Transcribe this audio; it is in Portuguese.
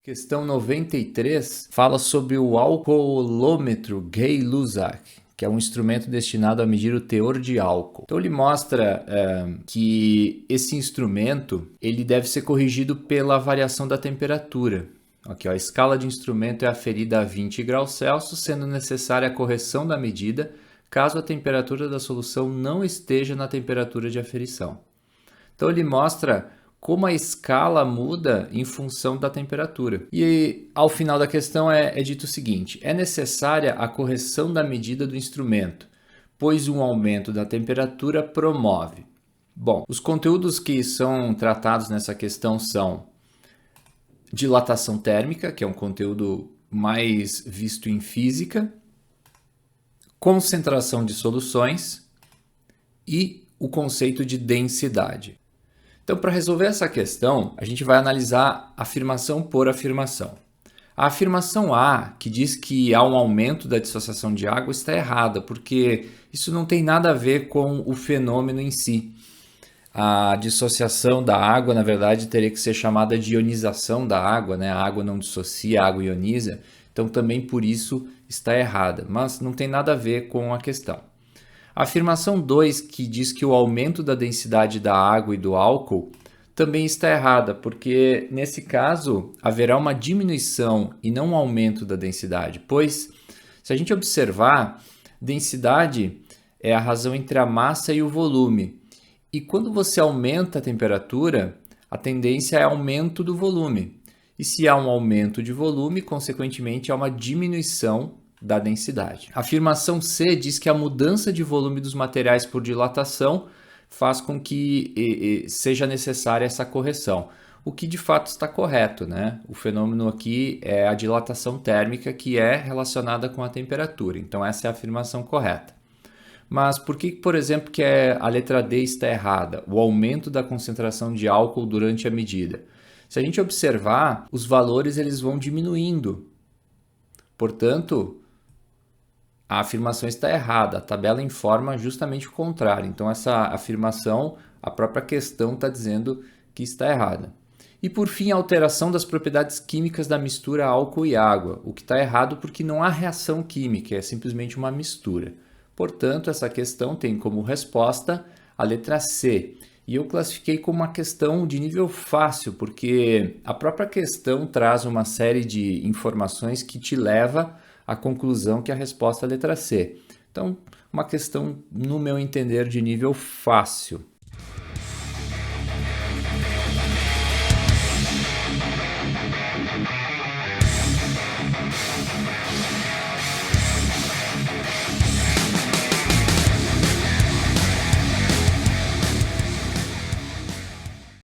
Questão 93 fala sobre o alcoolômetro Gay-Lussac, que é um instrumento destinado a medir o teor de álcool. Então ele mostra que esse instrumento ele deve ser corrigido pela variação da temperatura. Aqui, ó, a escala de instrumento é aferida a 20 graus Celsius, sendo necessária a correção da medida caso a temperatura da solução não esteja na temperatura de aferição. Então ele mostra como a escala muda em função da temperatura. E ao final da questão é dito o seguinte: é necessária a correção da medida do instrumento, pois um aumento da temperatura promove. Bom, os conteúdos que são tratados nessa questão são dilatação térmica, que é um conteúdo mais visto em física, concentração de soluções e o conceito de densidade. Então, para resolver essa questão, a gente vai analisar afirmação por afirmação. A afirmação A, que diz que há um aumento da dissociação de água, está errada, porque isso não tem nada a ver com o fenômeno em si. A dissociação da água, na verdade, teria que ser chamada de ionização da água, né? A água não dissocia, a água ioniza, então também por isso está errada, mas não tem nada a ver com a questão. A afirmação 2, que diz que o aumento da densidade da água e do álcool, também está errada, porque nesse caso haverá uma diminuição e não um aumento da densidade, pois se a gente observar, densidade é a razão entre a massa e o volume. E quando você aumenta a temperatura, a tendência é aumento do volume. E se há um aumento de volume, consequentemente há uma diminuição da densidade. A afirmação C diz que a mudança de volume dos materiais por dilatação faz com que seja necessária essa correção, o que de fato está correto, né? O fenômeno aqui é a dilatação térmica, que é relacionada com a temperatura, então essa é a afirmação correta. Mas por que, por exemplo, que a letra D está errada? O aumento da concentração de álcool durante a medida. Se a gente observar, os valores eles vão diminuindo. Portanto, a afirmação está errada, a tabela informa justamente o contrário. Então, essa afirmação, a própria questão está dizendo que está errada. E, por fim, a alteração das propriedades químicas da mistura álcool e água, o que está errado porque não há reação química, é simplesmente uma mistura. Portanto, essa questão tem como resposta a letra C. E eu classifiquei como uma questão de nível fácil, porque a própria questão traz uma série de informações que te leva à conclusão que a resposta é a letra C. Então, uma questão, no meu entender, de nível fácil.